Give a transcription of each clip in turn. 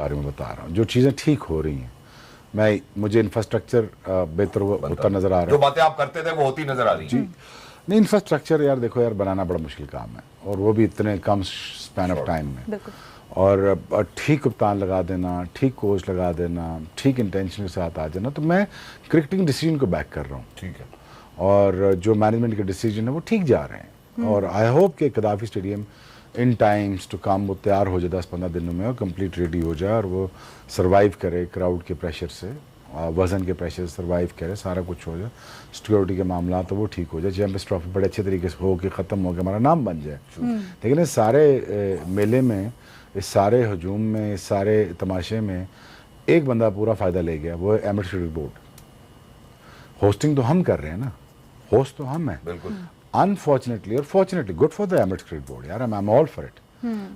बारे में बता रहा हूँ, जो चीज़ें ठीक हो रही हैं। मुझे इंफ्रास्ट्रक्चर बेहतर होता नज़र आ रहा है। जो बातें आप करते थे वो होती नज़र आ रही जी नहीं, इंफ्रास्ट्रक्चर यार देखो यार, बनाना बड़ा मुश्किल काम है, और वो भी इतने कम स्पैन ऑफ टाइम में। और ठीक कप्तान लगा देना, ठीक कोच लगा देना, ठीक इंटेंशन के साथ आ जाना, तो मैं क्रिकेटिंग डिसीजन को बैक कर रहा हूँ। ठीक है। और जो मैनेजमेंट के डिसीजन है वो ठीक जा रहे हैं, और आई होप कि Gaddafi stadium in times to come वो तैयार हो जाए 10-15 दिनों में, और कंप्लीट रेडी हो जाए, और वो सर्वाइव करे क्राउड के प्रेशर से, वजन के प्रेशर से सर्वाइव करे, सारा कुछ हो जाए, सिक्योरिटी के मामला तो वो ठीक हो जाए, चैंपियंस ट्रॉफी बड़े अच्छे तरीके से हो के ख़त्म हो के हमारा नाम बन जाए। लेकिन इस सारे मेले में, इस सारे हजूम में, इस सारे तमाशे में एक बंदा पूरा फ़ायदा ले गया, वो है एमिरेट्स क्रिकेट बोर्ड। होस्टिंग तो हम कर रहे हैं ना, होस्ट तो हम हैं। बिल्कुल। अनफॉर्चुनेटली और fortunately good for the Emirates cricket board, यार I am all for it.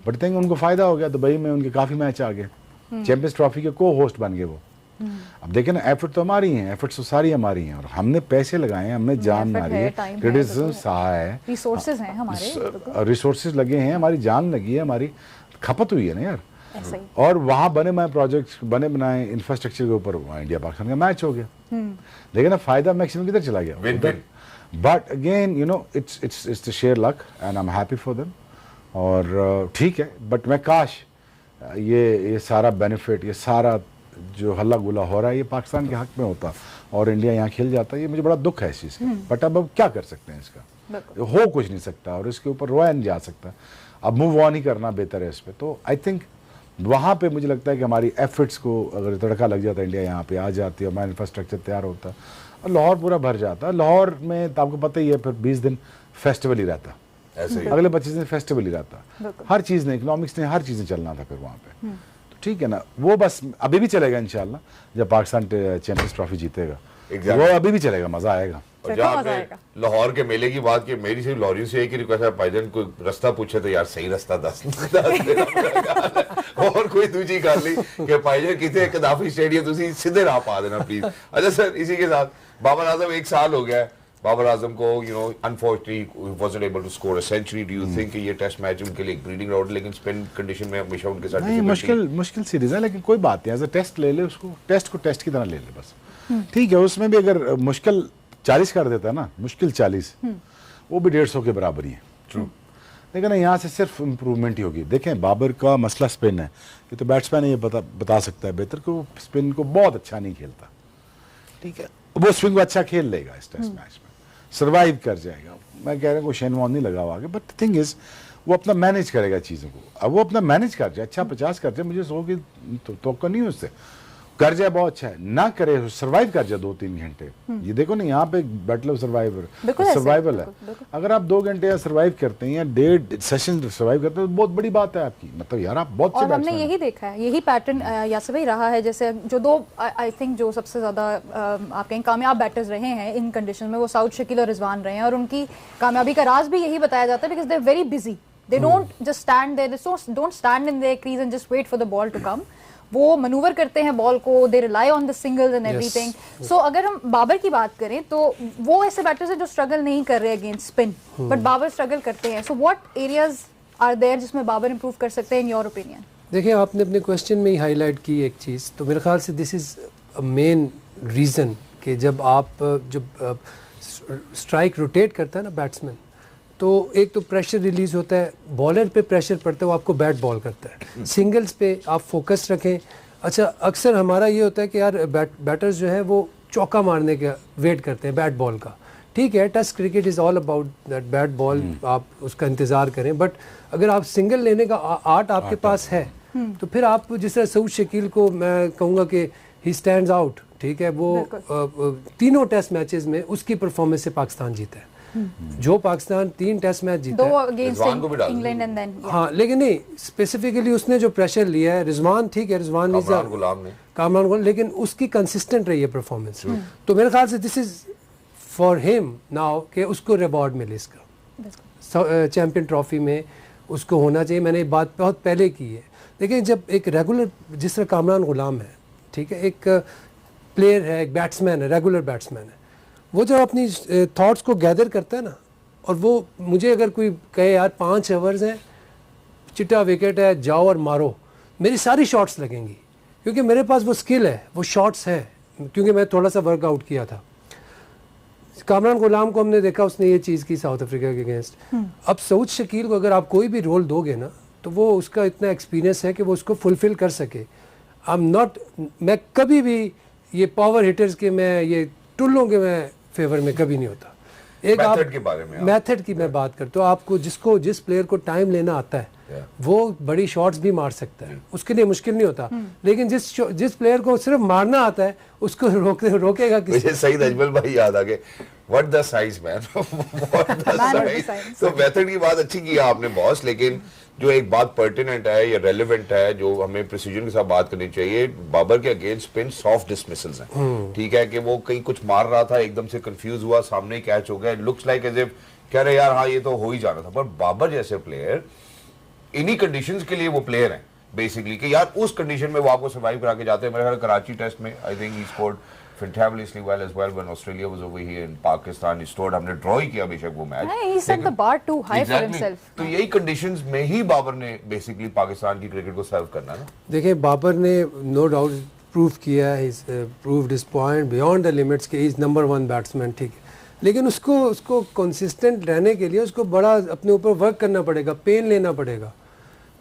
But think उनको फ़ायदा हो गया, दुबई में उनके काफ़ी मैच आ गए, चैंपियंस ट्रॉफी के को होस्ट बन गए वो। अब देखें ना, एफर्ट तो हमारी हैं, एफर्ट्स तो सारी हमारी हैं, और हमने पैसे लगाए हैं, हमने जान मारी है, क्रिटिसिज्म सहा है, रिसोर्सेज हैं हमारे, रिसोर्सेज लगे हैं, हमारी जान लगी है, हमारी खपत हुई है ना यार। और वहाँ बने बनाए प्रोजेक्ट्स, बने बनाए इंफ्रास्ट्रक्चर के ऊपर इंडिया पाकिस्तान का मैच हो गया। लेकिन अब फायदा मैक्सिमम किधर चला गया? But again you know it's the share luck, and I am happy for them. और ठीक है, बट मैं काश ये सारा बेनिफिट, ये सारा जो हल्ला गुला हो रहा है, ये पाकिस्तान के हक में होता और इंडिया यहाँ खेल जाता। ये मुझे बड़ा दुख है इस चीज़ का। बट अब क्या कर सकते हैं इसका, हो कुछ नहीं सकता, और इसके ऊपर रोया नहीं जा सकता। अब मूव ऑन ही करना बेहतर है इस पर। तो आई थिंक वहाँ पे मुझे लगता है कि हमारी एफर्ट्स को अगर तड़का लग जाता, इंडिया यहाँ पे आ जाती है, हमारा इंफ्रास्ट्रक्चर तैयार होता, और लाहौर पूरा भर जाता। लाहौर में तो आपको पता ही है, फिर 20 दिन फेस्टिवल ही रहता, अगले 25 दिन फेस्टिवल ही रहता। हर चीज़ ने, इकोनॉमिक्स ने, हर चीज़ें चलना था फिर वहाँ पे। तो ठीक है ना, वो बस अभी भी चलेगा इंशाल्लाह, जब पाकिस्तान चैंपियंस ट्रॉफी जीतेगा, वो अभी भी चलेगा, मजा आएगा। और जहाँ आपने लाहौर के मेले की बात की, मेरी सिर्फ लाहौरियों से एक ही रिक्वेस्ट है, भाईजान कोई रास्ता पूछे तो यार सही रास्ता दस और कोई दूसरी कर ली कि भाईजान कितने कदाफी स्टेडियम तुसी सीधे राह पा देना प्लीज। अच्छा सर, इसी के साथ बाबर आजम 1 साल हो गया है, बाबर आजम को unfortunately wasn't able to score a century. Do you think ये टेस्ट मैच उनके लिए एक ब्रीडिंग ग्राउंड, लेकिन स्पिन कंडीशन में हमेशा उनके साथ नहीं, मुश्किल सीरीज है, लेकिन कोई बात नहीं, एज अ टेस्ट ले ले उसको, टेस्ट को टेस्ट की तरह ले ले बस। ठीक है, उसमें भी अगर मुश्किल 40 कर देता है ना, मुश्किल 40, वो भी 150 के बराबर ही है। ट्रू। लेकिन यहाँ से सिर्फ इम्प्रूवमेंट ही होगी। देखें, बाबर का मसला स्पिन है, ये तो बैट्समैन ये बता सकता है बेहतर कि वो स्पिन को बहुत अच्छा नहीं खेलता। ठीक है, वो स्विंग को अच्छा खेल लेगा इस टेस्ट मैच में, सर्वाइव कर जाएगा। मैं कह रहा हूँ शेन वॉर्न नहीं लगा हुआ आगे, बट थिंग इज वो अपना मैनेज करेगा चीज़ों को। अब वो अपना मैनेज कर जाए, अच्छा 50 कर जाए, मुझे 100 की तो नहीं उससे कर जाए, बहुत अच्छा है। ना करे, सर्वाइव कर जाए 2-3 घंटे। ये देखो ना, यहाँ पे बैटल ऑफ सर्वाइवल है। अगर आप 2 घंटे सर्वाइव करते हैं या 1.5 सेशन सर्वाइव करते हैं, तो बहुत बड़ी बात है आपकी। मतलब यार आप बहुत, और हमने यही देखा है, यही पैटर्न यासर भाई रहा है। जैसे जो 2 आई थिंक जो सबसे ज्यादा आप कहें कामयाब बैटर्स रहे हैं इन कंडीशन में, वो साउद शकील और रिजवान रहे हैं। और उनकी कामयाबी का राज भी यही बताया जाता है, because they are very busy, they don't just stand there, they don't stand in their crease and just wait for the ball to come. वो मनूवर करते हैं बॉल को, they rely on the singles and everything. So अगर हम बाबर की बात करें तो वो ऐसे बैटर्स हैं जो स्ट्रगल नहीं कर रहे against spin, but Babar struggle करते हैं। So what areas are there जिसमें बाबर इंप्रूव कर सकते हैं इन योर ओपिनियन? देखिए, आपने अपने क्वेश्चन में ही हाईलाइट की एक चीज़, तो मेरे ख्याल से this is a main reason कि जब स्ट्राइक रोटेट करता है ना बैट्समैन, तो एक तो प्रेशर रिलीज होता है, बॉलर पे प्रेशर पड़ता है, वो आपको बैट बॉल करता है। सिंगल्स पे आप फोकस रखें। अच्छा, अक्सर हमारा ये होता है कि यार बैटर्स जो है वो चौका मारने का वेट करते हैं बैट बॉल का। ठीक है, test cricket is all about that bat ball, आप उसका इंतज़ार करें। बट अगर आप सिंगल लेने का आर्ट आपके पास है, तो फिर आप जिस तरह सऊद शकील को मैं कहूँगा कि ही स्टैंड्स आउट। ठीक है, वो तीनों टेस्ट मैचेस में उसकी परफॉर्मेंस से पाकिस्तान जीता है। जो पाकिस्तान 3 टेस्ट मैच जीता है, इंग्लैंड एंड देन, हाँ, लेकिन नहीं स्पेसिफिकली उसने जो प्रेशर लिया है, रिजवान ठीक है, रिजवान कामरान गुलाम, लेकिन उसकी कंसिस्टेंट रही है परफॉर्मेंस। तो मेरे ख्याल से this is for him now कि उसको रिवॉर्ड मिले इसका चैंपियन ट्रॉफी में, उसको होना चाहिए। मैंने ये बात बहुत पहले की है। देखिए, जब एक रेगुलर, जिस तरह कामरान गुलाम है, ठीक है, एक प्लेयर है, एक बैट्समैन है, रेगुलर बैट्समैन है, वो जब अपनी थॉट्स को गैदर करता है ना, और वो मुझे अगर कोई कहे यार 5 ओवर्स हैं, चिट्टा विकेट है, जाओ और मारो, मेरी सारी शॉट्स लगेंगी, क्योंकि मेरे पास वो स्किल है, वो शॉट्स है, क्योंकि मैं थोड़ा सा वर्कआउट किया था। कामरान गुलाम को हमने देखा, उसने ये चीज़ की साउथ अफ्रीका के अगेंस्ट। अब सऊद शकील को अगर आप कोई भी रोल दोगे ना, तो वो उसका इतना एक्सपीरियंस है कि वो उसको फुलफिल कर सके। मैं कभी भी ये पावर हिटर्स के, मैं ये टुल्लों के मैं फेवर में कभी नहीं होता। एक मेथड के बारे में, मेथड की मैं बात करता हूँ। आपको जिस प्लेयर को टाइम लेना आता है वो बड़ी शॉट्स भी मार सकता है, उसके लिए मुश्किल नहीं होता। लेकिन जिस प्लेयर को सिर्फ मारना आता है उसको रोकेगा किसी। मुझे सईद अजमल भाई याद आ गए, what the size man, what the size. तो मेथड की बात अच्छी की आपने बॉस, लेकिन जो एक बात पर्टिनेंट है या रेलेवेंट है जो हमें प्रिसीजन के साथ बात करनी चाहिए, बाबर के अगेंस्ट स्पिन सॉफ्ट डिसमिसल्स हैं। ठीक है कि वो कहीं कुछ मार रहा था, एकदम से कंफ्यूज हुआ, सामने कैच हो गया, लुक्स लाइक एज इफ कह रहे यार हाँ ये तो हो ही जाना था। पर बाबर जैसे प्लेयर इन्हीं कंडीशंस के लिए वो प्लेयर हैं बेसिकली, कि यार उस कंडीशन में वो आपको सर्वाइव करा के जाते हैं। मेरे ख्याल कराची टेस्ट में I think he scored fantabulously well as well when Australia was over here in Pakistan. He scored, हमने ड्रॉ ही किया बेशक वो match. He set the bar too high for himself. तो यही कंडीशंस में ही बाबर ने बेसिकली पाकिस्तान की क्रिकेट को सर्व करना ना। देखिए बाबर ने नो डाउट प्रूव किया है, proved his point beyond the limits के, इज नंबर 1 बैट्समैन, ठीक है। लेकिन उसको कंसिस्टेंट रहने के लिए उसको बड़ा अपने ऊपर वर्क करना पड़ेगा, पेन लेना पड़ेगा।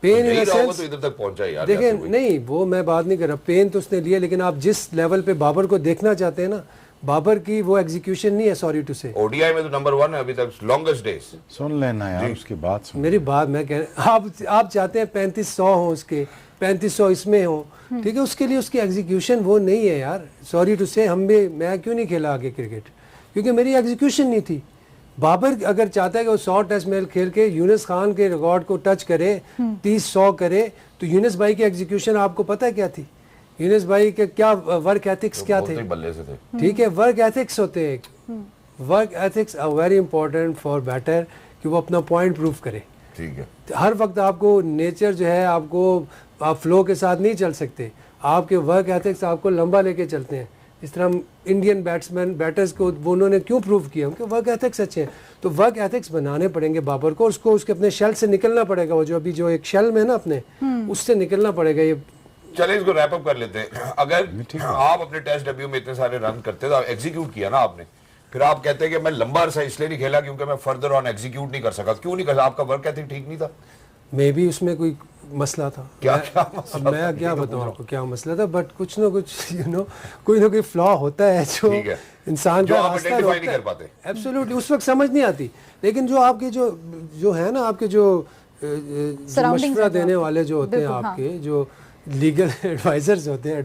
पेन इन सेंस, तो इधर तक पहुंचा यार। देखिए नहीं, वो मैं बात नहीं कर रहा, पेन तो उसने लिया, लेकिन आप जिस लेवल पे बाबर को देखना चाहते हैं ना, बाबर की वो एग्जीक्यूशन नहीं है, सॉरी टू से। ओडीआई में तो नंबर 1 है अभी तक, लॉन्गेस्ट डेज। सुन लेना यार उसकी बात, सुन मेरी बात मैं कह रहा, आप चाहते हैं 3500 हो उसके, 3500 इसमें हो, ठीक है। उसके लिए उसकी एग्जीक्यूशन वो नहीं है यार, सॉरी टू से। मैं क्यों नहीं खेला आगे क्रिकेट, क्योंकि मेरी एग्जीक्यूशन नहीं थी। बाबर अगर चाहता है कि वो 100 टेस्ट मैच खेल के यूनुस खान के रिकॉर्ड को टच करे, 30-100 करे, तो यूनुस भाई की एग्जीक्यूशन आपको पता है क्या थी? यूनुस भाई के क्या वर्क एथिक्स क्या थे? बल्ले से थे, ठीक है, वर्क एथिक्स होते हैं। Work ethics are very important for batter, कि वो अपना पॉइंट प्रूव करे। ठीक है, हर वक्त आपको नेचर जो है, आप फ्लो के साथ नहीं चल सकते, आपके वर्क एथिक्स आपको लंबा लेके चलते हैं। इस तरह इंडियन बैटर्स को वो उन्होंने क्यों प्रूव किया? उनके वर्क एथिक्स अच्छे हैं। तो वर्क एथिक्स बनाने पड़ेंगे बाबर को, उसके अपने शेल से निकलना पड़ेगा। वो जो एक शेल में है ना अपने, उससे निकलना पड़ेगा। ये चले इसको रैप अप कर लेते हैं। अगर आप अपने टेस्ट डेब्यू में इतने सारे रन करते तो एग्जीक्यूट किया ना आपने, फिर आप कहते हैं कि मैं लंबा अरसा इसलिए नहीं खेला क्योंकि मैं फर्दर ऑन एग्जीक्यूट नहीं कर सका। क्यों नहीं कर सका? आपका वर्क एथिक ठीक नहीं था? मे भी उसमें कोई मसला था। क्या अब मैं क्या बताऊं आपको क्या मसला था, बट कुछ ना कुछ कोई ना कोई फ्लॉ होता है जो इंसान का रास्ता नहीं कर पाते। एब्सोल्युटली उस वक्त समझ नहीं आती। लेकिन जो आपके जो है ना, आपके जो मशवरा देने वाले जो होते हैं, आपके जो लीगल एडवाइजर्स होते हैं,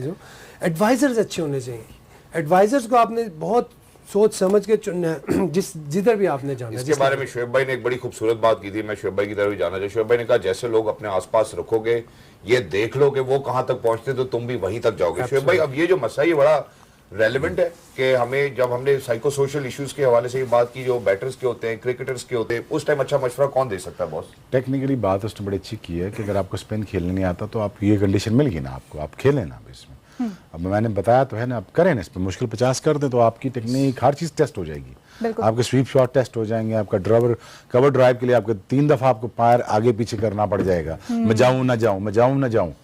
जो एडवाइजर्स अच्छे होने चाहिए। एडवाइजर्स को आपने बहुत सोच समझ के चुनना है, जिधर भी आपने जाना। इसके बारे में शुएब भाई ने एक बड़ी खूबसूरत बात की थी, मैं शुएब भाई की तरफ भी जाना चाहिए। शुएब भाई ने कहा जैसे लोग अपने आसपास रखोगे, ये देख लो कि वो कहां तक पहुंचते तो तुम भी वहीं तक जाओगे। शुएब भाई, अब ये जो मसला ये बड़ा रेलेवेंट है कि हमें, जब हमने साइको सोशल इश्यूज के हवाले से ये बात की, जो बैटर्स के होते हैं, क्रिकेटर्स के होते हैं, उस टाइम अच्छा मशवरा कौन दे सकता है बॉस? टेक्निकली बात उसने बड़ी अच्छी की है कि अगर आपको स्पिन खेलने नहीं आता तो आप, ये कंडीशन मिल गई ना आपको, आप खेलें ना इसमें। अब मैंने बताया तो है ना, आप करें ना, इस पर मुश्किल 50 कर दें तो आपकी टेक्निक हर चीज़ टेस्ट हो जाएगी। आपके स्वीप शॉट टेस्ट हो जाएंगे, आपका कवर ड्राइव के लिए आपको 3 दफ़ा आपको पैर आगे पीछे करना पड़ जाएगा। मैं जाऊँ ना जाऊँ,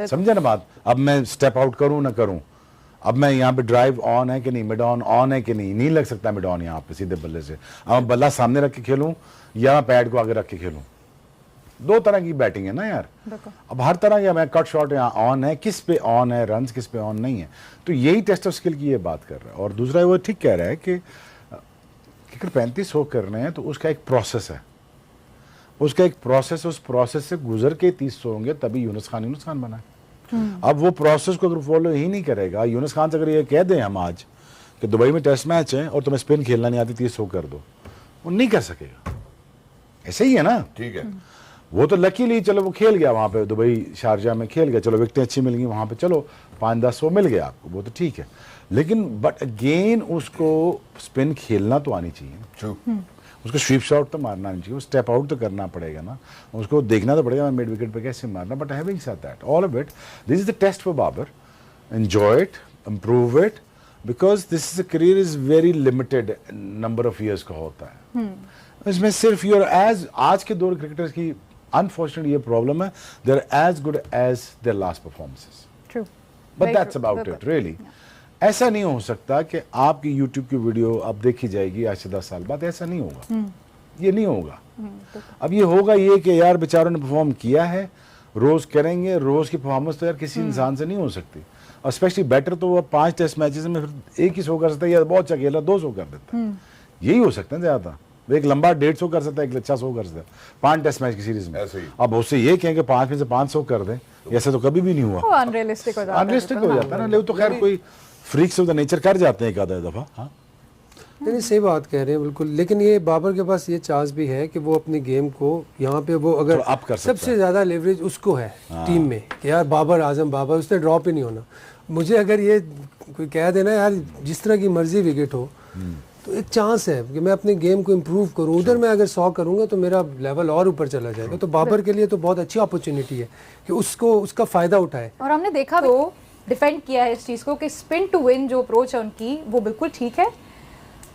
समझे ना बात? अब मैं स्टेप आउट करूँ ना करूँ, अब मैं यहाँ पे ड्राइव ऑन है कि नहीं, मिड ऑन है कि नहीं लग सकता मिड ऑन यहाँ पे सीधे बल्ले से। अब मैं बल्ला सामने रख के खेलूँ या मैं पैड को आगे रख के खेलूँ, 2 तरह की बैटिंग है ना यार। अब हर तरह का, मैं कट शॉट यहाँ ऑन है, किस पे ऑन है, रन किस पे ऑन नहीं है, तो यही टेस्ट ऑफ स्किल की ये बात कर रहा है। और दूसरा वो ठीक कह रहा है कि अगर 3500 करने हैं तो उसका एक प्रोसेस है, उस प्रोसेस से गुजर के 300 होंगे, तभी यूनुस खान बना है। अब वो प्रोसेस को अगर फॉलो ही नहीं करेगा, यूनुस खान से अगर ये कह दें हम आज कि दुबई में टेस्ट मैच है और तुम्हें स्पिन खेलना नहीं आती, 300 कर दो, वो नहीं कर सकेगा। ऐसे ही है ना, ठीक है। वो तो लकीली चलो वो खेल गया वहाँ पे, दुबई शारजा में खेल गया, चलो विकेटें अच्छी मिल गई वहाँ पे, चलो 5-10 मिल गया आपको, वो तो ठीक है। लेकिन बट अगेन उसको स्पिन खेलना तो आनी चाहिए, उसको स्वीप शॉट तो मारना नहीं चाहिए, वो स्टेप आउट तो करना पड़ेगा ना, उसको देखना तो पड़ेगा मैं मिड विकेट पे कैसे मारना। But having said that, all of it, this is the test for Babar. Enjoy it, improve it, because this is career is very limited number of years का होता है। इसमें सिर्फ यूर एज आज के दौर क्रिकेटर्स की अनफॉर्चुनेटली ये प्रॉब्लम है, they are as good as their last performances, true, but that's about it really. ऐसा नहीं हो सकता कि आपकी यूट्यूब की वीडियो अब देखी जाएगी आज से 10 साल बाद, ऐसा नहीं होगा, ये नहीं होगा। अब ये होगा ये कि यार बेचारों ने परफॉर्म किया है, रोज करेंगे, रोज की परफॉर्मेंस तो यार किसी इंसान से नहीं हो सकती, और स्पेशली बैटर तो वो 5 टेस्ट मैचेस में फिर एक ही शो कर सकता है, या बहुत अकेला 2 शो कर देता है, यही हो सकता है ज्यादा। वो एक लंबा 150 कर सकता है, एक अच्छा शो कर सकता है 5 टेस्ट मैच की सीरीज में। अब उससे ये कहें कि 5 में से 500 कर दें, ऐसा तो कभी भी नहीं हुआ, अनरियलिस्टिक हो जाता है, अनरियलिस्टिक हो जाता है ना। लेकिन तो खैर कोई फ्रीक्स ऑफ द नेचर कर जाते हैं एक आधा दफा। हाँ नहीं, सही बात कह रहे हैं बिल्कुल, लेकिन ये बाबर के पास ये चांस भी है कि वो अपनी गेम को यहाँ पे वो अगर अप कर सकता सबसे ज्यादा लेवरेज उसको है टीम में कि यार बाबर आजम बाबर, उसने ड्रॉप ही नहीं होना। मुझे अगर ये कोई कह देना यार जिस तरह की मर्जी विकेट हो, तो एक चांस है कि मैं अपनी गेम को इम्प्रूव करूँ, उधर मैं अगर 100 करूँगा तो मेरा लेवल और ऊपर चला जाएगा। तो बाबर के लिए तो बहुत अच्छी अपॉर्चुनिटी है कि उसको उसका फ़ायदा उठाए। और हमने देखा वो डिफेंड किया है इस चीज़ को कि स्पिन टू विन जो अप्रोच है उनकी वो बिल्कुल ठीक है।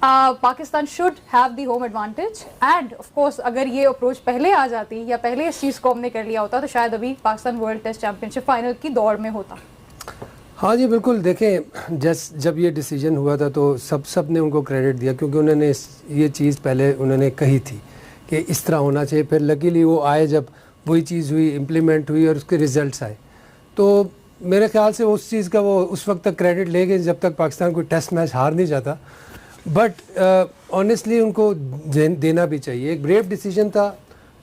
Pakistan should have the home advantage, end of course अगर ये अप्रोच पहले आ जाती या पहले इस चीज़ को हमने कर लिया होता तो शायद अभी Pakistan world test championship final की दौड़ में होता। हाँ जी बिल्कुल, देखें जब ये डिसीजन हुआ था तो सब ने उनको क्रेडिट दिया, क्योंकि उन्होंने ये चीज़ पहले उन्होंने कही थी कि इस तरह होना चाहिए। फिर लकीली वो आए, जब वही चीज़ हुई, इम्प्लीमेंट हुई और उसके रिजल्ट्स आए, तो मेरे ख्याल से उस चीज़ का वो उस वक्त तक क्रेडिट लेके जब तक पाकिस्तान कोई टेस्ट मैच हार नहीं जाता। बट ऑनेस्टली उनको देना भी चाहिए, एक ब्रेव डिसीजन था।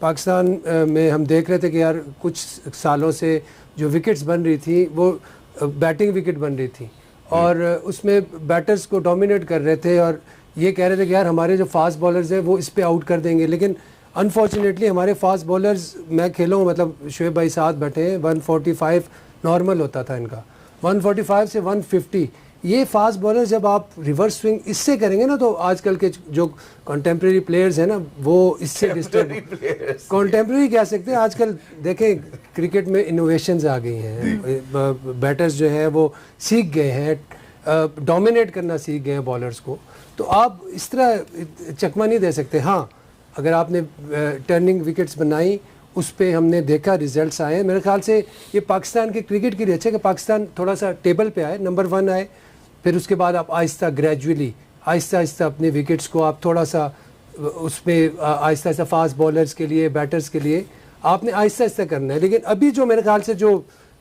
पाकिस्तान में हम देख रहे थे कि यार कुछ सालों से जो विकेट्स बन रही थी वो बैटिंग विकेट बन रही थी, और उसमें बैटर्स को डोमिनेट कर रहे थे, और ये कह रहे थे कि यार हमारे जो फास्ट बॉलर्स हैं वो इस पे आउट कर देंगे। लेकिन अनफॉर्चुनेटली हमारे फास्ट बॉलर्स, मैं खेलूँ मतलब शोएब भाई साथ बैठे हैं, 145 नॉर्मल होता था इनका, 145 से 150। ये फास्ट बॉलर जब आप रिवर्स स्विंग इससे करेंगे ना, तो आजकल के जो कंटेम्प्रेरी प्लेयर्स हैं ना वो इससे डिस्टर्ब, कंटेम्प्रेरी कह सकते हैं। आजकल देखें क्रिकेट में इनोवेशंस आ गई हैं, बैटर्स जो है वो सीख गए हैं, डोमिनेट करना सीख गए हैं बॉलर्स को। तो आप इस तरह चकमा नहीं दे सकते। हाँ, अगर आपने टर्निंग विकेट्स बनाई, उस पर हमने देखा रिजल्ट्स आए, मेरे ख्याल से ये पाकिस्तान के क्रिकेट के लिए अच्छा है कि पाकिस्तान थोड़ा सा टेबल पे आए, नंबर 1 आए, फिर उसके बाद आप आहिस्ता ग्रेजुअली आहिस्ता आहिस्ता अपने विकेट्स को आप थोड़ा सा उस पर आहिस्ता आहिस्ता फास्ट बॉलर्स के लिए, बैटर्स के लिए आपने आहिस्ता आहिस्ता करना है। लेकिन अभी जो मेरे ख्याल से जो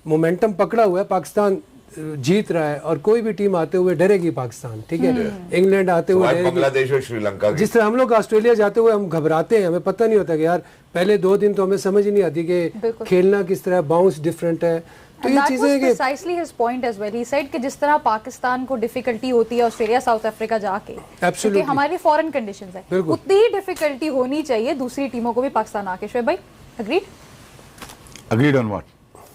मोमेंटम पकड़ा हुआ है, पाकिस्तान जीत रहा है और कोई भी टीम आते हुए डरेगी पाकिस्तान, ठीक है, इंग्लैंड आते हुए डरेगी, बांग्लादेश और श्रीलंका, जिस तरह हम लोग ऑस्ट्रेलिया जाते हुए हम घबराते हैं, हमें पता नहीं होता कि यार पहले 2 दिन तो हमें समझ ही नहीं आती कि खेलना किस तरह, बाउंस डिफरेंट है। तो ये चीजें precisely his point as well, he said कि जिस तरह पाकिस्तान को डिफिकल्टी होती है ऑस्ट्रेलिया साउथ अफ्रीका जाके, क्योंकि हमारी फॉरेन कंडीशंस है, उतनी ही डिफिकल्टी होनी चाहिए दूसरी टीमों को भी पाकिस्तान आके। शोएब भाई agreed? Agreed on what?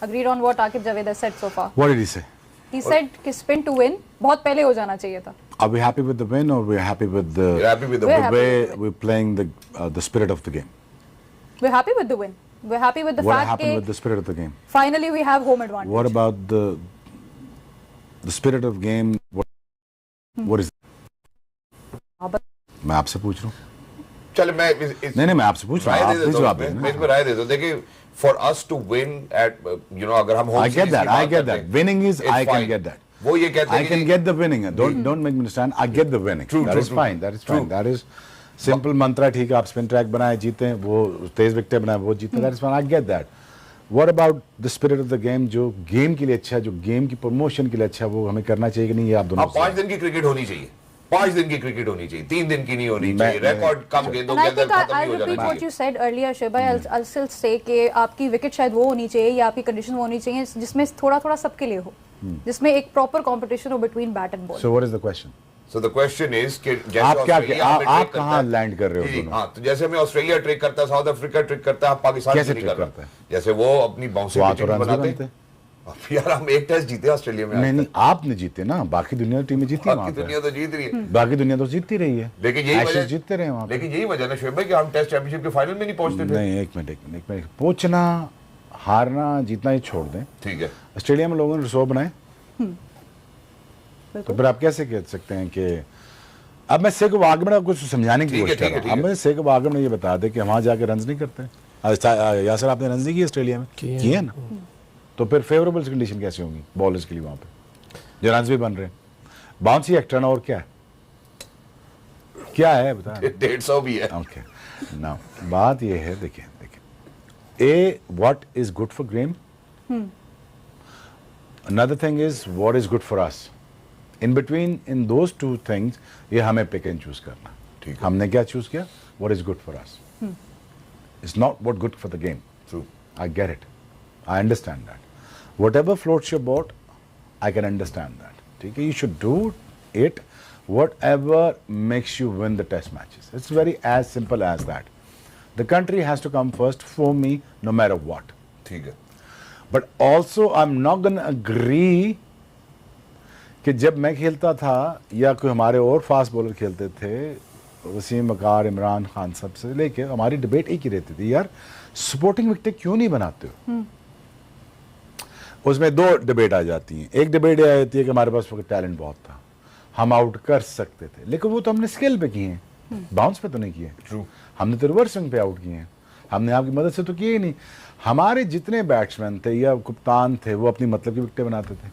Agreed on what Aqib Javed has said so far? What did he से? He said कि spin to win बहुत पहले हो जाना चाहिए था। Are we happy with the win, or we're happy with the way we're playing the spirit of the game? We're happy with the win. We're happy with the what fact happened that with the spirit of the game? Finally we have home advantage. What about the spirit of game? What is? मैं आपसे पूछ रहा हूँ। चल मैं नहीं मैं आपसे पूछ रहा हूँ, आप जवाब दें। मैं इसको राय दे दूं। देखिए, for us to win at अगर हम I get that. Winning is I can get that. वो ये कहते हैं I can get the winning. Don't make me understand. I get the winning. That is fine. That is simple mantra. ठीक है, आप spin track बनाए जीते, वो तेज विकेट बनाए वो जीते, that is fine. I get that. What about the spirit of the game? जो गेम के लिए अच्छा, जो गेम की प्रमोशन के लिए अच्छा, वो हमें करना चाहिए कि नहीं? ये आप दोनों 5 दिन की क्रिकेट होनी चाहिए, 5 दिन की क्रिकेट होनी चाहिए, 3 दिन की नहीं होनी चाहिए। रिकॉर्ड कम गेंदों के अंदर खत्म नहीं हो जाना चाहिए। What you said earlier, Sheba, I'll still say कि आपकी विकेट शायद वो होनी चाहिए या आपकी कंडीशन वो होनी चाहिए जिसमें थोड़ा सबके लिए हो, जिसमें एक प्रॉपर कंपटीशन हो between bat and ball. So what is the question? So the question is कि आप कहाँ लैंड कर रहे हो दोनों? हाँ, तो जैसे मैं ऑस्ट्रेलिया ट्रिक करता है, साउथ अफ्रीका ट्रिक करता है, आप पाकिस्तान कैसे नहीं ट्रिक कर करता है? जैसे वो अपनी बाउंसिंग टीम बनाते हैं। यार हम एक टेस्ट जीते ऑस्ट्रेलिया में। नहीं आपने जीते ना, बाकी दुनिया की टीमें जीती है, बाकी दुनिया तो जीत रही है, बाकी दुनिया तो जीतती रही है, लेकिन यही वजह जीतते रहे वहाँ। लेकिन यही वजह ना शोएब भाई कि हम टेस्ट चैंपियनशिप के फाइनल में नहीं पहुंचते थे। नहीं, एक मिनट पहुंचना हारना जीतना ही छोड़ दें, ठीक है। ऑस्ट्रेलिया में लोगों ने 100 बनाए, तो फिर आप कैसे कह सकते हैं कि अब मैं सेक वागमन कुछ समझाने की कोशिश कर रहा हूँ। अब मैं सेक वागमन ये बता दे कि वहां जाके रन नहीं करते, यासर आपने रन नहीं किए ऑस्ट्रेलिया में? किए ना। तो फिर फेवरेबल कंडीशन कैसे होंगी बॉलर्स के लिए वहाँ पे जो रन भी बन रहे हैं? बाउंसी एक टर्न और क्या है बता। 150 भी है। ओके नाउ बात ये है, देखिए a what is good for game, another thing is what is good for us. In between in those two things ये हमें पिक एंड चूज करना। ठीक है। हमने क्या चूज किया? What is good for us, it's not what good for the game. True, I get it. I understand that. Whatever floats your boat, I can understand that. ठीक है, you should do it whatever makes you win the test matches. It's very as simple as that. The country has to come first for me no matter what. ठीक है। But also I'm not going to agree कि जब मैं खेलता था या कोई हमारे और फास्ट बॉलर खेलते थे, वसीम अकार, इमरान खान, सबसे लेके हमारी डिबेट एक ही रहती थी, यार सपोर्टिंग विकेट क्यों नहीं बनाते हो? उसमें दो डिबेट आ जाती हैं। एक डिबेट ये आती है कि हमारे पास टैलेंट बहुत था, हम आउट कर सकते थे, लेकिन वो तो हमने स्किल पे किए हैं, बाउंस पे तो नहीं किए। ट्रू, हमने तो रिवर्स स्विंग पे आउट किए हैं, हमने आपकी मदद से तो किए ही नहीं। हमारे जितने बैट्समैन थे या कप्तान थे वो अपनी मतलब की विकेटें बनाते थे।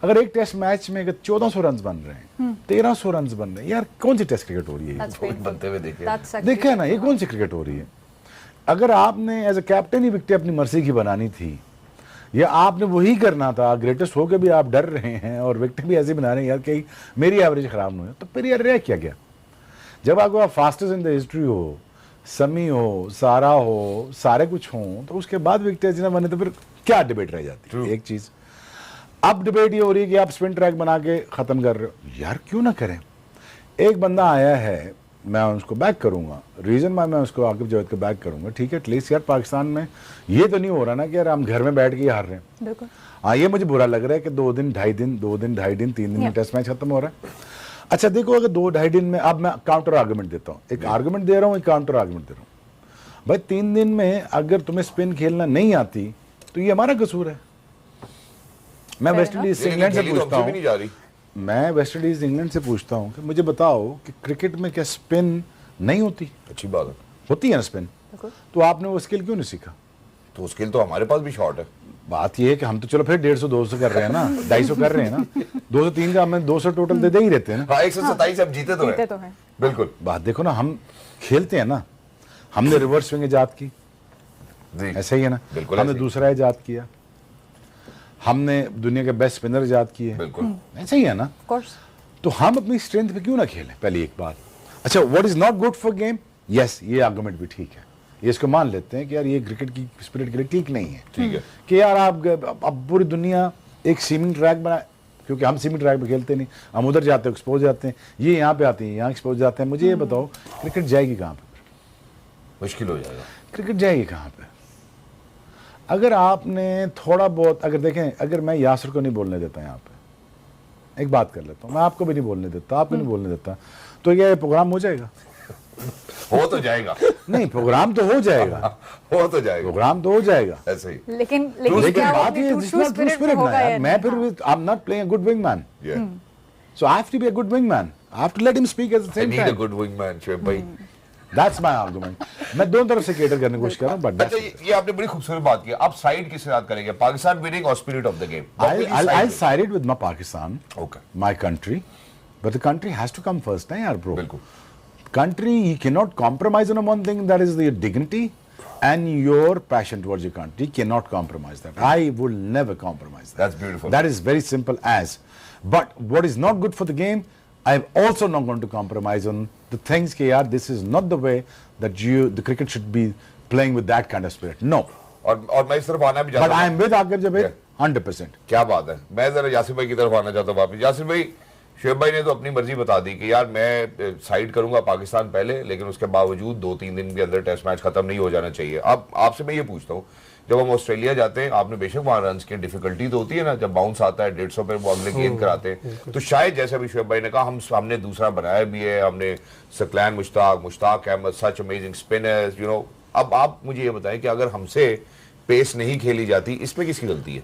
अगर एक टेस्ट मैच में अगर 1400 रन बन रहे हैं, 1300 रन बन रहे हैं, यार कौन सी टेस्ट क्रिकेट हो रही है? बनते हुए देखिए ना, ये कौन सी क्रिकेट हो रही है? अगर आपने एज ए कैप्टन ही विकेटें अपनी मर्जी की बनानी थी, या आपने वही करना था, ग्रेटेस्ट होकर भी आप डर रहे हैं और विकेट भी ऐसे बना रहे हैं यार कहीं मेरी एवरेज खराब नहीं हो, तो फिर यार रह क्या गया? जब आपको फास्टेस्ट इन द हिस्ट्री हो, समी हो, सारा हो, सारे कुछ हो, तो उसके बाद विकेट ना बने तो फिर क्या डिबेट रह जाती है? एक चीज अब डिबेट ये हो रही है कि आप स्पिन ट्रैक बना के खत्म कर रहे हो। यार क्यों ना करें? एक बंदा आया है, मैं उसको बैक करूंगा, रीजन मैं उसको आकिब जावेद को बैक करूंगा, ठीक है। एटलीस्ट यार पाकिस्तान में ये तो नहीं हो रहा ना कि यार हम घर में बैठ के ही हार रहे हैं। बिल्कुल। हाँ, ये मुझे बुरा लग रहा है कि 2 दिन 2.5 दिन 3 दिन में टेस्ट मैच खत्म हो रहा है। अच्छा देखो, अगर 2-2.5 दिन में, अब मैं काउंटर आर्गूमेंट देता हूँ, एक आर्गूमेंट दे रहा हूँ, एक काउंटर आर्गूमेंट दे रहा हूँ। भाई 3 दिन में अगर तुम्हें स्पिन खेलना नहीं आती तो ये हमारा कसूर है। मैं वेस्ट इंडीज इंग्लैंड से पूछता हूँ, मैं वेस्ट इंडीज इंग्लैंड से पूछता हूँ कि मुझे बताओ कि क्रिकेट में क्या स्पिन नहीं होती? अच्छी बात है, होती है ना स्पिन। तो आपने वो स्किल क्यों नहीं सीखा? तो स्किल तो हमारे पास भी शॉर्ट है। बात ये है कि हम तो चलो फिर 150-200 कर रहे हैं ना, 250 कर रहे हैं ना, 203 का हमें 200 टोटल दे ही रहते हैं ना। 127 अब जीते तो हैं। बिल्कुल। बात देखो ना, हम खेलते हैं ना, हमने रिवर्स स्विंग इजाद की, ऐसा ही है ना, हमने दूसरा इजाद किया, हमने दुनिया के बेस्ट स्पिनर इजाद किए, बिल्कुल ऐसा ही है ना। तो हम अपनी स्ट्रेंथ पे क्यों ना खेलें? पहली एक बात। अच्छा, what is not good for game, yes ये आर्गुमेंट भी ठीक है, ये इसको मान लेते हैं कि यार ये क्रिकेट की स्पिरिट के लिए ठीक नहीं है। ठीक है कि यार आप अब पूरी दुनिया एक सीमिंग ट्रैक बनाए, क्योंकि हम सीमिंग ट्रैक पे खेलते नहीं, हम उधर जाते हैं एक्सपोज जाते हैं, ये यहाँ पे आते हैं यहाँ एक्सपोज जाते हैं। मुझे ये बताओ क्रिकेट जाएगी कहाँ पे? मुश्किल हो जाएगा। क्रिकेट जाएगी कहाँ पे? अगर आपने थोड़ा बहुत, अगर देखें, अगर मैं यासर को नहीं बोलने देता यहाँ पे, एक बात कर लेता हूँ, मैं आपको भी नहीं बोलने देता, आपको नहीं बोलने देता, तो क्या ये प्रोग्राम हो जाएगा? हो तो जाएगा। नहीं, प्रोग्राम तो हो जाएगा। हो तो जाएगा, प्रोग्राम तो हो जाएगा, ऐसे ही। लेकिन बात ये मैं फिर I am not playing a good wingman, so I have to be a good wingman, I have to let him speak at the same time. I need a good wingman, Shoaib भाई। That's my argument. मैं दोनों तरफ से cater करने की कोशिश कर रहा हूँ, बट अच्छा, ये आपने बड़ी खूबसूरत बात की। आप साइड किसके साथ करेंगे? पाकिस्तान विनिंग और spirit of the game? I'll side it with my Pakistan, okay, my country, but the country has to come first, ना यार bro. बिल्कुल। Country, you cannot compromise on one thing, that is your dignity and your passion towards your country. You cannot compromise that. I will never compromise that. That's beautiful. That is very simple as. But what is not good for the game, I'm also not going to compromise on the things कि यार this is not the way that the cricket should be playing with that kind of spirit. No. और मैं इस तरफ आना भी चाहता हूँ। But I am with Aqib Javed 100%. क्या बात है। मैं जरा यासिर भाई की तरफ आना चाहता हूँ वापस। यासिर भाई, शोएब भाई ने तो अपनी मर्जी बता दी कि यार मैं साइड करूंगा पाकिस्तान पहले, लेकिन उसके बावजूद 2-3 दिन के अंदर टेस्ट मैच खत्म नहीं हो जाना चाहिए। अब आपसे मैं ये पूछता हूँ, जब हम ऑस्ट्रेलिया जाते हैं, आपने बेशक वहां रन की डिफिकल्टी तो होती है ना, जब बाउंस आता है 150 पे वो अगले गेंद कराते हैं, तो शायद जैसे अभी शोएब भाई ने कहा, हमने दूसरा बनाया भी है, हमने Saqlain Mushtaq Ahmed, such amazing spinners, you know. अब आप मुझे ये बताएं कि अगर हमसे पेस नहीं खेली जाती, इसमें किसकी गलती है?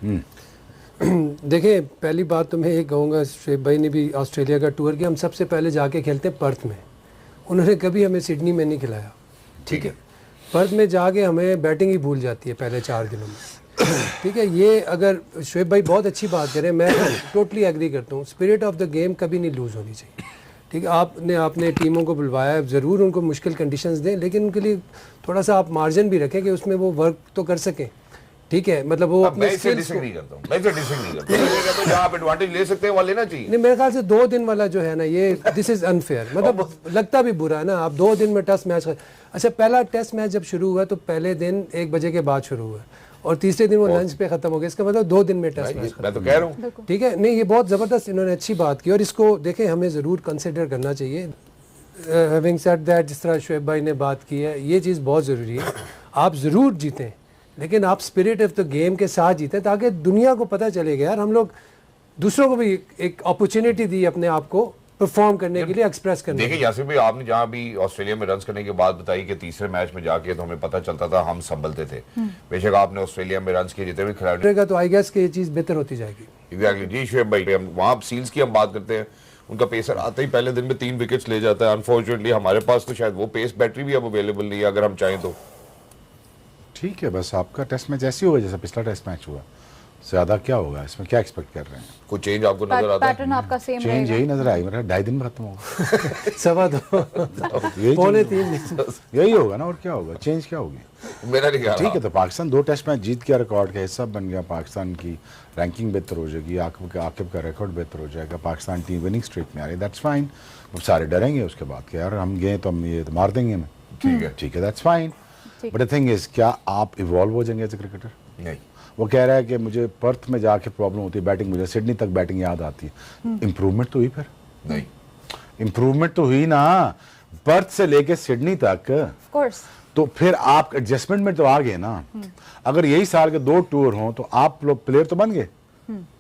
देखिए, पहली बात तो मैं ये कहूँगा, शोएब भाई ने भी ऑस्ट्रेलिया का टूर किया, हम सबसे पहले जाके खेलते हैं पर्थ में, उन्होंने कभी हमें सिडनी में नहीं खिलाया, ठीक है। पर्थ में जाके हमें बैटिंग ही भूल जाती है पहले 4 दिनों में। ठीक है, ये अगर शुएब भाई बहुत अच्छी बात करें, मैं टोटली एग्री करता हूँ, स्पिरिट ऑफ द गेम कभी नहीं लूज़ होनी चाहिए। ठीक है, आपने टीमों को बुलवाया, ज़रूर उनको मुश्किल कंडीशंस दें, लेकिन उनके लिए थोड़ा सा आप मार्जिन भी रखें कि उसमें वो वर्क तो कर सकें। ठीक है, मतलब वो मैं इससे डिसएग्री करता हूँ, मैं कहता हूँ जहाँ आप एडवांटेज ले सकते हैं वहाँ लेना चाहिए। नहीं, मेरे ख्याल से 2 दिन वाला जो है ना, ये दिस इज अनफेयर, मतलब लगता भी बुरा है ना, आप 2 दिन में टेस्ट मैच। अच्छा, पहला टेस्ट मैच जब शुरू हुआ तो पहले दिन 1 बजे के बाद शुरू हुआ और तीसरे दिन वो लंच पे खत्म हो गया, इसका मतलब 2 दिन में टेस्ट मैच। मैं तो कह रहा हूँ। ठीक है, नहीं ये बहुत ज़बरदस्त इन्होंने अच्छी बात की और इसको देखें हमें ज़रूर कंसिडर करना चाहिए। हैविंग सेड दैट, जिस तरह शुएब भाई ने बात की है, ये चीज़ बहुत ज़रूरी है। आप ज़रूर जीतें, लेकिन आप स्पिरिट ऑफ द गेम के साथ जीतें, ताकि दुनिया को पता चलेगा यार हम लोग दूसरों को भी एक अपॉर्चुनिटी दी अपने आप को परफॉर्म करने के लिए, एक्सप्रेस करने के लिए। देखिए यासिर भाई, आपने जहाँ भी ऑस्ट्रेलिया में रन करने के बाद बताई कि तीसरे मैच में जाके तो हमें पता चलता था हम संभलते थे। बेशक आपने ऑस्ट्रेलिया में रन किए जितने भी खिलाड़ी, तो आई गेस कि ये चीज़ बेहतर होती जाएगी। एग्जैक्टली जी शुएब भाई, हम वहाँ सील्स की हम बात करते हैं, उनका पेसर आते ही पहले दिन में 3 विकेट्स ले जाता है। अनफॉर्चुनेटली हमारे पास तो शायद वो पेस बैटरी भी अब अवेलेबल नहीं है अगर हम चाहें तो। ठीक है, बस आपका टेस्ट मैच ऐसे ही होगा जैसा पिछला टेस्ट मैच हुआ, ज़्यादा क्या होगा इसमें, क्या एक्सपेक्ट कर रहे हैं? कोई चेंज आपको नजर आता है? पैटर्न आपका सेम चेंज यही नजर आएगा, मेरा 2.5 दिन में खत्म होगा। 2.25 यही पौने चीज़ 3 दिन यही होगा ना, और क्या होगा, चेंज क्या होगी? मेरा नहीं ख्याल। ठीक है, तो पाकिस्तान 2 टेस्ट मैच जीत गया, रिकॉर्ड का हिस्सा बन गया, पाकिस्तान की रैंकिंग बेहतर हो जाएगी, आकिब का रिकॉर्ड बेहतर हो जाएगा, पाकिस्तान टीम विनिंग स्ट्रीक में आ रही है, दैट्स फाइन। अब सारे डरेंगे उसके बाद कि यार हम गए तो हम ये तो मार देंगे हमें। ठीक है, that's fine, but the thing is, क्या आप इवॉल्व हो जाएंगे एज ए क्रिकेटर? नहीं। वो कह रहा है कि मुझे पर्थ में जाके प्रॉब्लम होती है बैटिंग, मुझे सिडनी तक बैटिंग याद आती है। इम्प्रूवमेंट तो हुई, फिर नहीं इम्प्रूवमेंट तो हुई ना, पर्थ से लेके सिडनी तक, ऑफ कोर्स। तो फिर आप एडजस्टमेंट में तो आ गए ना। अगर यही साल के 2 टूर हों तो आप लोग प्लेयर तो बन गए।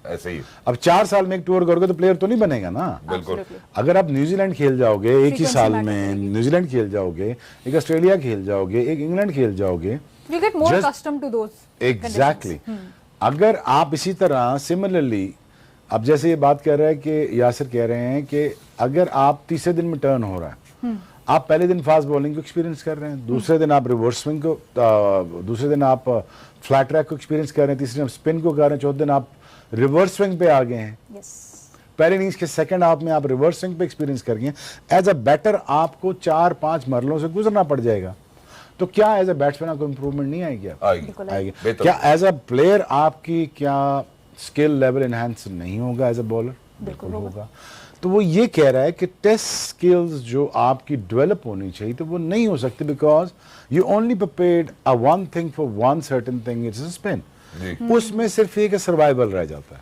ऐसे ही। अब 4 साल में एक टूर करोगे तो प्लेयर तो नहीं बनेगा ना। बिल्कुल। अगर आप न्यूजीलैंड खेल जाओगे एक ही साल में, न्यूजीलैंड खेल जाओगे, एक ऑस्ट्रेलिया खेल जाओगे, एक इंग्लैंड खेल जाओगे, You get more accustomed to those exactly. अगर आप इसी तरह सिमिलरली, अब जैसे ये बात कर रहा है कि यासिर कह रहे हैं कि अगर आप तीसरे दिन में टर्न हो रहा है, आप पहले दिन फास्ट बॉलिंग को एक्सपीरियंस कर रहे हैं, दूसरे दिन आप रिवर्स स्विंग को, दूसरे दिन आप फ्लैट ट्रैक को एक्सपीरियंस कर रहे हैं, तीसरे दिन स्पिन को कर रहे हैं, चौथे दिन आप रिवर्स स्विंग पे आ गए हैं। yes. पहले इनिंग्स के सेकंड हाफ में आप रिवर्स स्विंग पे एक्सपीरियंस कर गए। एज अ बैटर आपको 4-5 मरलों से गुजरना पड़ जाएगा, तो क्या एज अ बैट्समैन आपको इंप्रूवमेंट नहीं आएगी? आएगी। क्या एज अ प्लेयर आपकी क्या स्किल लेवल एनहांस नहीं होगा एज अ बॉलर? बिल्कुल होगा। तो वो ये कह रहा है कि टेस्ट स्किल्स जो आपकी डेवलप होनी चाहिए तो वो नहीं हो सकती, because you only prepared a one thing for one certain thing, it's a spin. उसमें सिर्फ एक सर्वाइवल रह जाता है,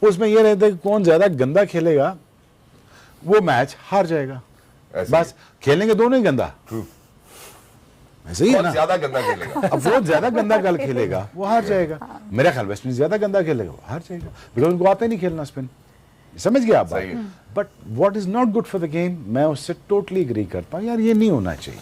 उसमें यह रहता है कि कौन ज्यादा गंदा खेलेगा वो मैच हार जाएगा। बस खेलेंगे दोनों ही गंदा, ऐसे ही है ना। ज्यादा गंदा खेलेगा। अब वो ज्यादा गंदा कल खेलेगा वो हार जाएगा। मेरा ख्याल वेस्ट इंडीज ज्यादा गंदा खेलेगा वो हार जाएगा, बिकॉज उनको आता ही नहीं खेलना स्पिन। समझ गया आप? But what is not good for the game, मैं उससे टोटली एग्री करता हूँ यार, ये नहीं होना चाहिए।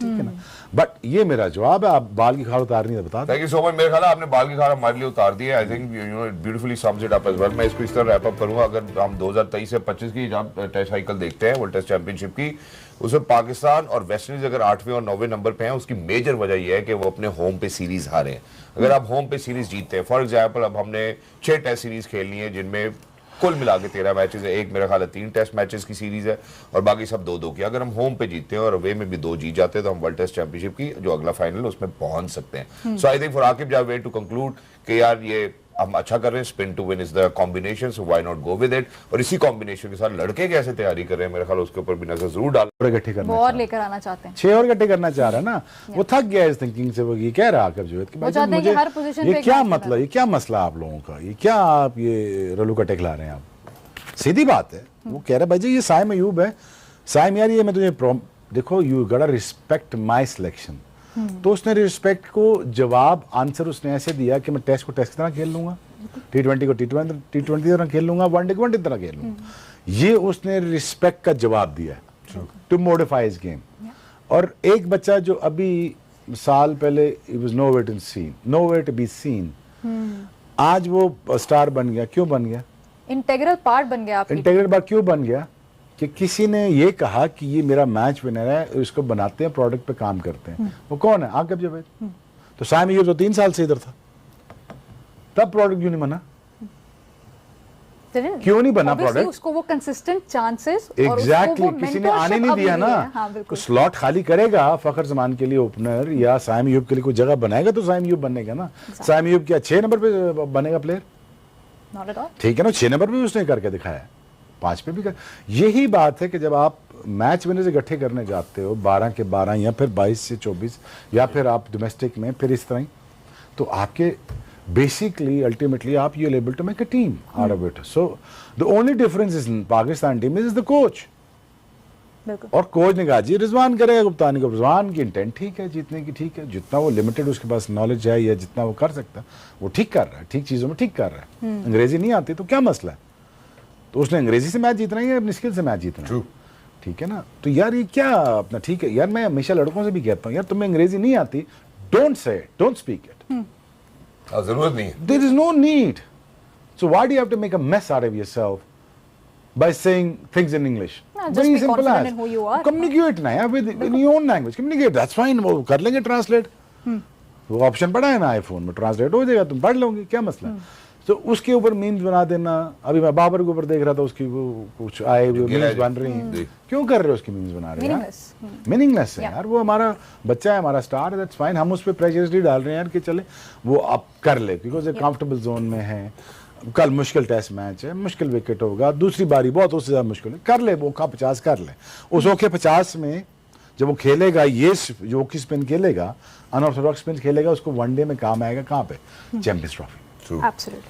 ठीक है ना, बट ये मेरा जवाब है। आप बाल की खाल उतारनी है बता दो। Thank you so much. मेरे ख्याल आपने बाल की खाल हमारे लिए उतार दी है। I think you know it beautifully sums it up as well. मैं इसको इस तरह रैप अप करूंगा, अगर हम 2023 से 25 की जब टेस्ट साइकिल देखते हैं वर्ल्ड टेस्ट चैंपियनशिप की, उसमें पाकिस्तान और वेस्ट इंडीज अगर 8वें और 9वें नंबर पे हैं, उसकी मेजर वजह यह है कि वो अपने होम पे सीरीज हारे हैं। अगर आप होम पे सीरीज जीतते हैं, फॉर एग्जाम्पल अब हमने 6 टेस्ट सीरीज खेलनी है जिनमें कुल मिला के 13 मैचेस है, एक मेरा ख्याल है 3 टेस्ट मैचेस की सीरीज है और बाकी सब 2-2 की। अगर हम होम पे जीतते हैं और अवे में भी 2 जीत जाते हैं तो हम वर्ल्ड टेस्ट चैंपियनशिप की जो अगला फाइनल है उसमें पहुंच सकते हैं। So I think for Aqib Javed to conclude कि यार ये हम अच्छा कर रहे हैं, spin to win is the combination, so why not go with it. और इसी कॉम्बिनेशन के साथ लड़के कैसे तैयारी कर रहे हैं, मेरे ख्याल उसके ऊपर भी नजर जरूर डाल। इकट्ठे करना और लेकर आना चाहते हैं, 6 और इकट्ठे करना चाह रहा है ना, वो थक गया इस थिंकिंग से। वो ये कह रहा आकिब जावेद कि भाई मुझे हर पोजीशन ये पे क्या मतलब, ये क्या मसला आप लोगों का, ये क्या आप ये रलू कटे खिला रहे हैं आप? सीधी बात है। वो कह रहा है भाई जी ये साइम अयूब है, साइम यार ये मैं तुझे देखो you got to respect my selection. तो उसने रिस्पेक्ट को जवाब आंसर उसने ऐसे दिया कि मैं टेस्ट को टेस्ट की तरह खेल लूंगा, T20 को T20 की तरह खेल लूंगा, वनडे को वनडे की तरह खेल लूंगा। ये उसने रिस्पेक्ट का जवाब दिया टू मॉडिफाई हिज गेम। और एक बच्चा जो अभी साल पहले ही was nowhere to be seen, आज वो स्टार बन गया। क्यों बन गया? इंटीग्रल पार्ट बन गया। इंटीग्रल पार्ट क्यों बन गया? कि किसी ने ये कहा कि ये मेरा मैच विनर है, इसको बनाते हैं, प्रोडक्ट पे काम करते हैं, वो कौन है? आकिब जावेद। तो साइम अय्यूब तो 3 साल से इधर था, तब प्रोडक्ट क्यों नहीं बना? क्यों नहीं बना प्रोडक्ट? उसको वो कंसिस्टेंट चांसेस एग्जैक्टली किसी ने आने नहीं दिया ना। तो स्लॉट खाली करेगा फखर जमान के लिए ओपनर या साइम अय्यूब के लिए कोई जगह बनाएगा तो साइम अय्यूब बनेगा ना। साइम अय्यूब क्या 6 नंबर पे बनेगा प्लेयर? ठीक है ना, 6 नंबर पे उसने करके दिखाया, 5 पे भी कर। यही बात है कि जब आप मैच विनर्स इकट्ठे करने जाते हो 12 के 12 या फिर 22 से 24 या फिर आप डोमेस्टिक में फिर इस तरह ही, तो आपके basically ultimately आप you're able to make a team out of it. So the only difference is in Pakistan team is the coach. और कोच ने कहा जी रिजवान करेगा कप्तानी को, रिजवान की इंटेंट ठीक है जीतने की, ठीक है, जितना वो लिमिटेड उसके पास नॉलेज है या जितना वो कर सकता है वो ठीक कर रहा है, ठीक चीज़ों में ठीक कर रहा है। अंग्रेजी नहीं आती तो क्या मसला है? तो उसने अंग्रेजी से मैच जीतना है या अपनी स्किल से मैच जीतना है, ठीक है ना। तो यार ये क्या अपना, ठीक है यार, मैं हमेशा लड़कों से भी कहता हूँ यार तुम्हें अंग्रेजी नहीं आती, don't say it, don't speak it, जरूरत नहीं है। There is no need. So why do you have to make a mess out of yourself by saying things in English? No, just be confident in who you are. Communicate ना यार with in your own language. Communicate. That's fine. वो कर लेंगे translate. वो option पड़ा है ना iPhone में, ट्रांसलेट हो जाएगा, तुम पढ़ लोगे, क्या मसला है? तो उसके ऊपर मीम्स बना देना। अभी मैं बाबर के ऊपर देख रहा था, उसकी वो कुछ आए हुए मीम्स बन रही हैं। क्यों कर रहे हो उसकी मीम्स बना रहे हैं? मीनिंगलेस है यार, वो हमारा बच्चा है, हमारा स्टार है, दैट्स फाइन। हम उस पर प्रेशर नहीं डाल रहे हैं यार कि चले वो अब कर ले, बिकॉज एक कंफर्टेबल जोन में है। कल मुश्किल टेस्ट मैच है, मुश्किल विकेट होगा, दूसरी बारी बहुत उससे ज्यादा मुश्किल है, कर ले वो का 50 कर ले। उस ओके 50 में जब वो खेलेगा, ये जो की स्पिन खेलेगा, अनऑर्थोडॉक्स स्पिन खेलेगा, उसको वनडे में काम आएगा। कहाँ पे? Champions trophy.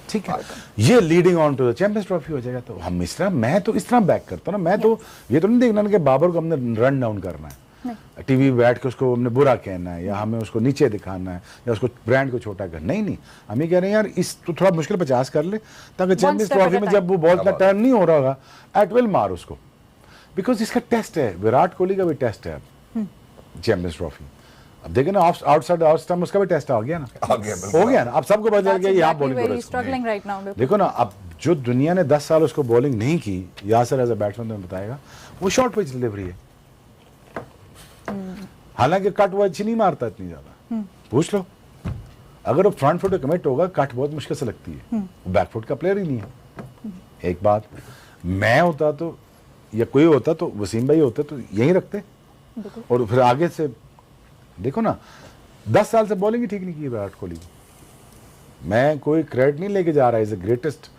ठीक है, ये leading on to the champions trophy हो जाएगा। तो हम इस तरह, मैं तो इस तरह बैक करता हूँ ना। मैं तो ये तो नहीं देखना कि बाबर को हमने रन डाउन करना है, टीवी बैठ के उसको हमने बुरा कहना है या हमें उसको नीचे दिखाना है या उसको ब्रांड को छोटा करना। नहीं, हम ये कह रहे हैं यार इस तो थोड़ा मुश्किल 50 कर ले, ताकि चैंपियंस ट्रॉफी में जब वो बॉल का टर्न नहीं हो रहा होगा, एट विल मार उसको, बिकॉज इसका टेस्ट है, विराट कोहली का भी टेस्ट है चैंपियंस ट्रॉफी। अब देखे ना, आउटसाइड आउटस्टम्प उसका भी टेस्ट आ गया ना, हो गया ना। अब सबको पता चल गया यहाँ बॉलिंग। देखो ना, अब जो दुनिया ने 10 साल उसको बॉलिंग नहीं की, यासिर एज अ बैट्समैन तुम्हें बताएगा, वो शॉर्ट पिच डिलीवरी है। हालांकि कट वो अच्छी नहीं मारता इतनी ज्यादा, पूछ लो। अगर वो फ्रंट फुट कमिट होगा, कट बहुत मुश्किल से लगती है, वो बैक फुट का प्लेयर ही नहीं है। एक बात, मैं होता तो या कोई होता तो, वसीम भाई होते तो यही रखते, और फिर आगे से देखो ना, 10 साल से बॉलिंग ही ठीक नहीं की विराट कोहली। मैं कोई क्रेडिट नहीं लेके जा रहा, is the greatest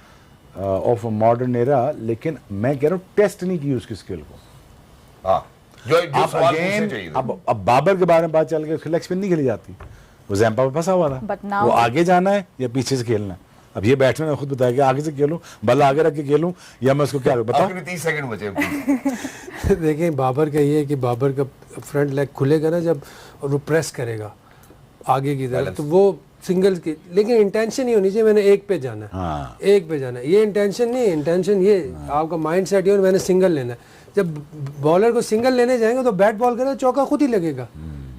of modern era, लेकिन मैं कह रहा हूँ टेस्ट नहीं की उसकी स्किल को। अब बाबर के बारे में बात चल गई, उसकी लेग स्पिन नहीं खेली जाती, वो जैम्पा पे फंसा हुआ था। वो आगे जाना है या पीछे से खेलना है? अब ये बैट्समैन खुद बताया कि आगे से खेलूं, बल्ला आगे रख के खेलूं, या मैं उसको क्या बताऊं? 30 सेकंड बचे। देखिए, बाबर का ये है कि बाबर का फ्रंट लेग खुलेगा ना जब, और वो प्रेस करेगा आगे की तरफ, तो वो सिंगल्स की, लेकिन इंटेंशन ही होनी चाहिए मैंने एक पे जाना है। हाँ। एक पे जाना है, ये इंटेंशन नहीं है। इंटेंशन ये आपका माइंड सेट ये, और मैंने सिंगल लेना है। जब बॉलर को सिंगल लेने जाएंगे तो बैट बॉल करेगा, चौका खुद ही लगेगा,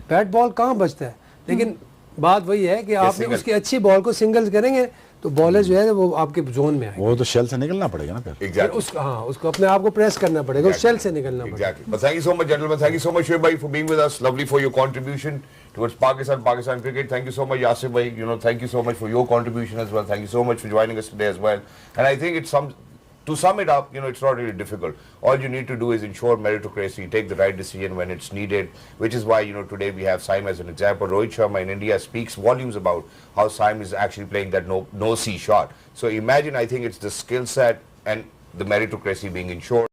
बैट बॉल कहाँ बचता है। लेकिन बात वही है कि आपने उसकी अच्छी बॉल को सिंगल्स करेंगे तो बॉलर जो है वो आपके जोन में आएगा। वो तो शेल से निकलना पड़ेगा ना फिर। Exactly. उसको, हाँ, उसको अपने आप को प्रेस करना पड़ेगा, उस शेल से निकलना पड़ेगा। But thank you so much, gentlemen. Thank you so much, Shoaib bhai, for being with us. Lovely for your contribution towards Pakistan cricket. Thank you so much, Yasir bhai. You know, thank you so much for your contribution as well. Thank you so much for joining us today as well. And I think it's to sum it up, you know, it's not really difficult. All you need to do is ensure meritocracy, take the right decision when it's needed, which is why, you know, today we have Saim as an example. Rohit Sharma in India speaks volumes about how Saim is actually playing that no-see shot. So imagine, I think it's the skill set and the meritocracy being ensured.